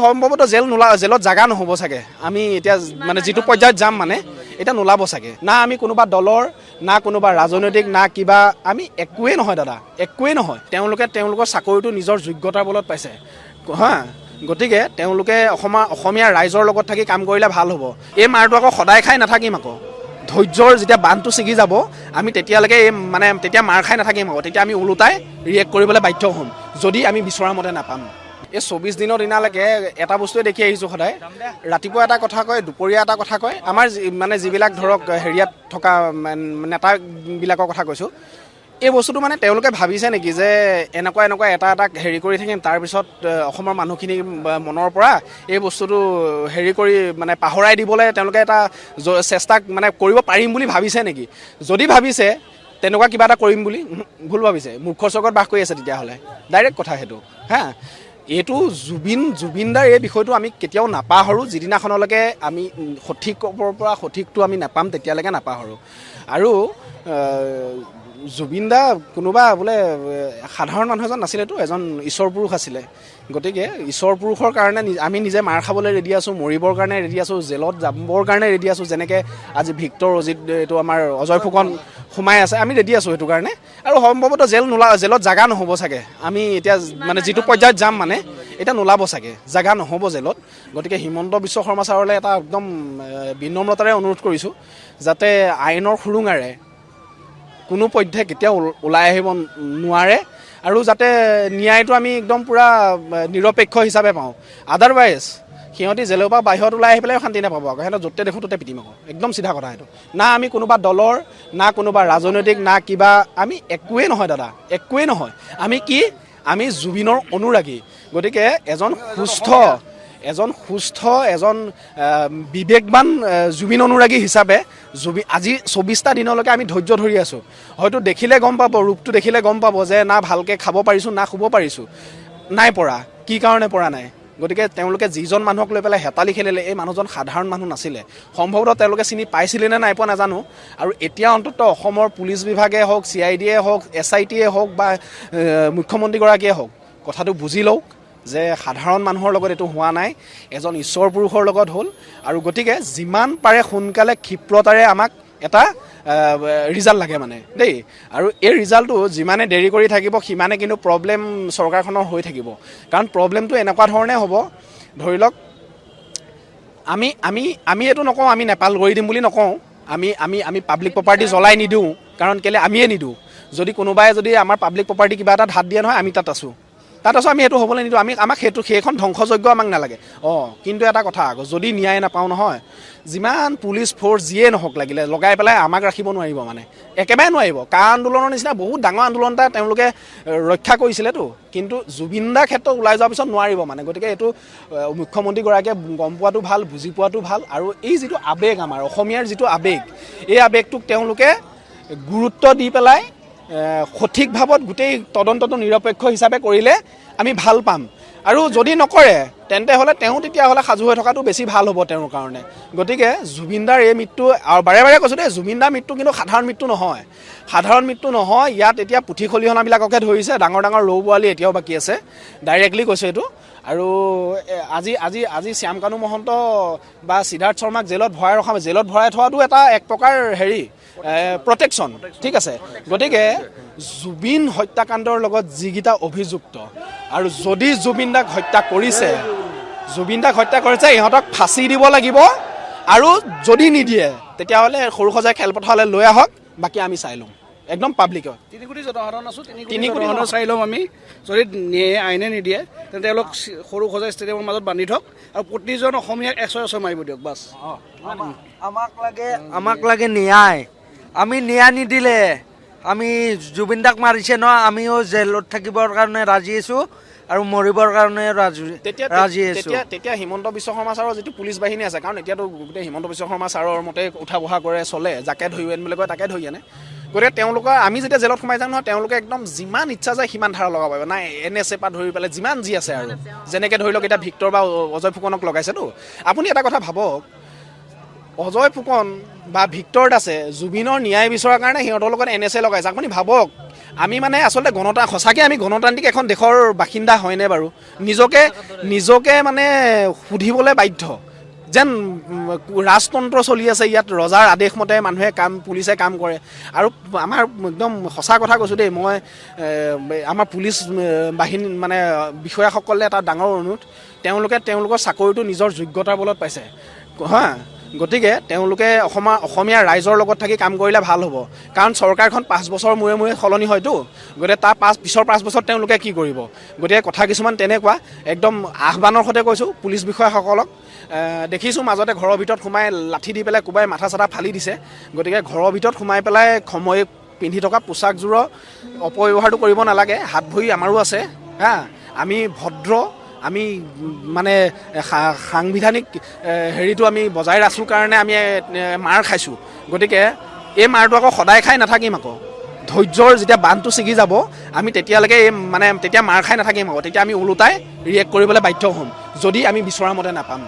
সম্ভৱতঃ জেলত জাগা নহ'ব চাগে। আমি এতিয়া মানে যিটো পৰ্যায়ত যাম মানে এতিয়া নোলাব চাগে। না আমি কোনোবা দলৰ না কোনোবা ৰাজনৈতিক না কিবা, আমি একোৱেই নহয় দাদা, একোৱেই নহয়। তেওঁলোকৰ চাকৰিটো নিজৰ যোগ্যতাৰ বলত পাইছে হা। গতিকে তেওঁলোকে অসমীয়া ৰাইজৰ লগত থাকি কাম কৰিলে ভাল হ'ব। এই মাৰটো আকৌ সদায় খাই নাথাকিম আকৌ। ধৈৰ্যৰ যেতিয়া বান্ধটো ছিগি যাব আমি তেতিয়ালৈকে তেতিয়া মাৰ খাই নাথাকিম আকৌ। তেতিয়া আমি ওলোটাই ৰিয়েক্ট কৰিবলৈ বাধ্য হ'ম যদি আমি বিচৰা মতে নাপাম। এই 24 দিনৰ দিনালৈকে এটা বস্তুৱে দেখি আহিছোঁ সদায়, ৰাতিপুৱা এটা কথা কয়, দুপৰীয়া এটা কথা কয়। আমাৰ মানে যিবিলাক ধৰক হেৰিয়াত থকা নেতাবিলাকৰ কথা কৈছোঁ, এই বস্তুটো মানে তেওঁলোকে ভাবিছে নেকি যে এনেকুৱা এটা হেৰি কৰি থাকিম, তাৰপিছত অসমৰ মানুহখিনিৰ মনৰ পৰা এই বস্তুটো হেৰি কৰি মানে পাহৰাই দিবলৈ তেওঁলোকে এটা চেষ্টা মানে কৰিব পাৰিম বুলি ভাবিছে নেকি? যদি ভাবিছে তেনেকুৱা কিবা এটা কৰিম বুলি, ভুল ভাবিছে। মূৰ্খৰ স্বৰ্গত বাস কৰি আছে তেতিয়াহ'লে, ডাইৰেক্ট কথা সেইটো হা। এইটো জুবিনদাৰ এই বিষয়টো আমি কেতিয়াও নাপাহৰোঁ। যিদিনাখনলৈকে আমি সঠিকৰ পৰা সঠিকটো আমি নাপাম তেতিয়ালৈকে নাপাহৰোঁ। আৰু জুবিনদা কোনোবা বোলে সাধাৰণ মানুহ এজন নাছিলেতো, এজন ঈশ্বৰ পুৰুষ আছিলে। গতিকে ঈশ্বৰ পুৰুষৰ কাৰণে আমি নিজে মাৰ খাবলৈ ৰেডি আছোঁ, মৰিবৰ কাৰণে ৰেডি আছোঁ, জেলত যাবৰ কাৰণে ৰেডি আছোঁ। যেনেকৈ আজি ভিক্টৰ অজিত এইটো আমাৰ অজয় ফুকন সোমাই আছে, আমি ৰেডি আছোঁ সেইটো কাৰণে। আৰু সম্ভৱতঃ জেলত জাগা নহ'ব চাগে। আমি এতিয়া মানে যিটো পৰ্যায়ত যাম মানে এতিয়া নোলাব চাগে, জাগা নহ'ব জেলত। গতিকে হিমন্ত বিশ্ব শৰ্মা ছাৰলৈ এটা একদম বিনম্ৰতাৰে অনুৰোধ কৰিছোঁ যাতে আইনৰ সুৰুঙাৰে কোনো পধ্যে কেতিয়াও ওলাই আহিব নোৱাৰে আৰু যাতে ন্যায়টো আমি একদম পূৰা নিৰপেক্ষ হিচাপে পাওঁ। আদাৰৱাইজ সিহঁতি জেলৰ পৰা বাহিৰত ওলাই আহি পেলাই শান্তি নাপাব আকৌ। সিহঁতক য'তে দেখোঁ ত'তে পিটিম আকৌ, একদম চিধা কথা সেইটো। না আমি কোনোবা দলৰ না কোনোবা ৰাজনৈতিক না কিবা, আমি একোৱেই নহয় দাদা, একোৱেই নহয়। আমি জুবিনৰ অনুৰাগী। গতিকে এজন বিবেকবান জুবিন অনুৰাগী হিচাপে আজি 24টা দিনলৈকে আমি ধৈৰ্য ধৰি আছোঁ। হয়তো দেখিলে গম পাব, ৰূপটো দেখিলে গম পাব যে না ভালকৈ খাব পাৰিছোঁ না শুব পাৰিছোঁ, নাই পৰা। কি কাৰণে পৰা নাই? গতিকে তেওঁলোকে যিজন মানুহক লৈ পেলাই হেতালি খেলিলে, এই মানুহজন সাধাৰণ মানুহ নাছিলে। সম্ভৱতঃ তেওঁলোকে চিনি পাইছিলে নে নাই পোৱা নাজানো। আৰু এতিয়া অন্ততঃ অসমৰ পুলিচ বিভাগে হওক, CIDয়ে হওক, SITয়ে হওক বা মুখ্যমন্ত্ৰীগৰাকীয়ে হওক, কথাটো বুজি লওক যে সাধাৰণ মানুহৰ লগত এইটো হোৱা নাই, এজন ঈশ্বৰ পুৰুষৰ লগত হ'ল। আৰু গতিকে যিমান পাৰে সোনকালে ক্ষিপ্ৰতাৰে আমাক এটা ৰিজাল্ট লাগে মানে দেই। আৰু এই ৰিজাল্টটো যিমানে দেৰি কৰি থাকিব সিমানে কিন্তু প্ৰব্লেম চৰকাৰখনৰ হৈ থাকিব। কাৰণ প্ৰব্লেমটো এনেকুৱা ধৰণে হ'ব, ধৰি লওক আমি এইটো নকওঁ আমি নেপাল কৰি দিম বুলি নকওঁ। আমি পাব্লিক প্ৰপাৰ্টি জ্বলাই নিদিওঁ, কাৰণ কেলৈ আমিয়ে নিদিওঁ। যদি কোনোবাই যদি আমাৰ পাব্লিক প্ৰপাৰ্টি কিবা এটা হাত দিয়ে নহয়, আমি তাত আছোঁ আমি সেইটো হ'বলৈ নিদিওঁ। আমাক সেইখন ধ্বংসযজ্ঞ আমাক নালাগে। কিন্তু এটা কথা আকৌ, যদি ন্যায় নাপাওঁ নহয়, যিমান পুলিচ ফ'ৰ্চ যিয়ে নহওক লাগিলে লগাই পেলাই আমাক ৰাখিব নোৱাৰিব, মানে একেবাৰে নোৱাৰিব। কা আন্দোলনৰ নিচিনা বহুত ডাঙৰ আন্দোলন এটা তেওঁলোকে ৰক্ষা কৰিছিলেতো, কিন্তু জুবিনদাৰ ক্ষেত্ৰত ওলাই যোৱাৰ পিছত নোৱাৰিব মানে। গতিকে এইটো মুখ্যমন্ত্ৰীগৰাকীয়ে গম পোৱাটো ভাল, বুজি পোৱাটো ভাল। আৰু এই যিটো আৱেগ, আমাৰ অসমীয়াৰ যিটো আৱেগ, এই আৱেগটোক তেওঁলোকে গুৰুত্ব দি পেলাই সঠিকভাৱত গোটেই তদন্তটো নিৰপেক্ষ হিচাপে কৰিলে আমি ভাল পাম। আৰু যদি নকৰে তেন্তে হ'লে তেতিয়াহ'লে সাজু হৈ থকাটো বেছি ভাল হ'ব তেওঁৰ কাৰণে। গতিকে জুবিনদাৰ এই মৃত্যু, আৰু বাৰে বাৰে কৈছোঁ দেই, জুবিনদাৰ মৃত্যু কিন্তু সাধাৰণ মৃত্যু নহয়, সাধাৰণ মৃত্যু নহয়। ইয়াত এতিয়া পুথি খলিহনাবিলাককে ধৰিছে, ডাঙৰ ডাঙৰ ৰৌ পোৱালি এতিয়াও বাকী আছে, ডাইৰেক্টলি কৈছোঁ এইটো। আৰু আজি শ্যামকানু মহন্ত বা সিদ্ধাৰ্থ শৰ্মাক জেলত ভৰাই থোৱাটো এটা এক প্ৰকাৰ হেৰি প্ৰটেকশ্যন, ঠিক আছে। গতিকে জুবিন হত্যাকাণ্ডৰ লগত যিকেইটা অভিযুক্ত, আৰু যদি জুবিনদাক হত্যা কৰিছে ইহঁতক ফাঁচি দিব লাগিব। আৰু যদি নিদিয়ে তেতিয়াহ'লে সৰু সজাই খেলপথাৰলৈ লৈ আহক, বাকী আমি চাই ল'ম। একদম পাব্লিকৰ 3 কোটি জনসাধাৰণ আছোঁ, 3 কোটি জনসাধাৰণ চাই ল'ম আমি। যদি আইনে নিদিয়ে তেন্তে তেওঁলোক সৰু সজাই ষ্টেডিয়ামৰ মাজত বান্ধি থওক আৰু প্ৰতিজন অসমীয়াক 100 মাৰিব দিয়ক, বাছ। আমাক লাগে ন্যায়। আমি ন্যায় নিদিলে, আমি জুবিনদাক মাৰিছে ন, আমিও জেলত থাকিবৰ কাৰণে ৰাজি আছোঁ আৰু মৰিবৰ কাৰণে ৰাজি আছোঁ। তেতিয়া হিমন্ত বিশ্ব শৰ্মা ছাৰৰ যিটো পুলিচ বাহিনী আছে, কাৰণ এতিয়াতো গোটেই হিমন্ত বিশ্ব শৰ্মা ছাৰৰ মতে উঠা বহা কৰে, চলে, যাকে ধৰি আন বুলি কয় তাকে ধৰি আনে। গতিকে তেওঁলোকৰ আমি যেতিয়া জেলত সোমাই যাম নহয়, তেওঁলোকে একদম যিমান ইচ্ছা যায় সিমান ধাৰা লগাব পাৰিব। নাই NSA পৰা ধৰি পেলাই যিমান যি আছে আৰু, যেনেকৈ ধৰি লওক এতিয়া ভিক্টৰ বা অজয় ফুকনক লগাইছেতো। আপুনি এটা কথা ভাবক, অজয় ফুকন বা ভিক্টৰ দাসে জুবিনৰ ন্যায় বিচৰাৰ কাৰণে সিহঁতৰ লগত NSA লগাইছে। আপুনি ভাবক, আমি মানে আচলতে সঁচাকৈ আমি গণতান্ত্ৰিক এখন দেশৰ বাসিন্দা হয়নে বাৰু নিজকে মানে সুধিবলৈ বাধ্য যেন ৰাজতন্ত্ৰ চলি আছে ইয়াত ৰজাৰ আদেশ মতে মানুহে পুলিচে কাম কৰে আৰু আমাৰ একদম সঁচা কথা কৈছোঁ দেই মই আমাৰ পুলিচ বাহিনী মানে বিষয়াসকলে এটা ডাঙৰ অনুৰোধ তেওঁলোকৰ চাকৰিটো নিজৰ যোগ্যতাৰ বলত পাইছে হা গতিকে তেওঁলোকে অসমীয়া ৰাইজৰ লগত থাকি কাম কৰিলে ভাল হ'ব কাৰণ চৰকাৰখন 5 বছৰ মূৰে মূৰে সলনি হয়তো গতিকে তাৰ পিছৰ 5 বছৰত তেওঁলোকে কি কৰিব গতিকে কথা কিছুমান তেনেকুৱা একদম আহ্বানৰ সৈতে কৈছোঁ পুলিচ বিষয়াসকলক দেখিছোঁ মাজতে ঘৰৰ ভিতৰত সোমাই লাঠি দি পেলাই কোবাই মাথা চাথা ফালি দিছে গতিকে ঘৰৰ ভিতৰত সোমাই পেলাই সময় পিন্ধি থকা পোচাকযোৰৰ অপব্যৱহাৰটো কৰিব নালাগে হাত ভৰি আমাৰো আছে হা আমি ভদ্ৰ আমি মানে সাংবিধানিক হেৰিটো আমি বজাই ৰাখোঁ কাৰণে আমি মাৰ খাইছোঁ গতিকে এই মাৰটো আকৌ সদায় খাই নাথাকিম আকৌ ধৈৰ্যৰ যেতিয়া বান্ধটো ছিগি যাব আমি তেতিয়ালৈকে তেতিয়া মাৰ খাই নাথাকিম আকৌ তেতিয়া আমি ওলোটাই ৰিয়েক্ট কৰিবলৈ বাধ্য হ'ম যদি আমি বিচৰা মতে নাপাম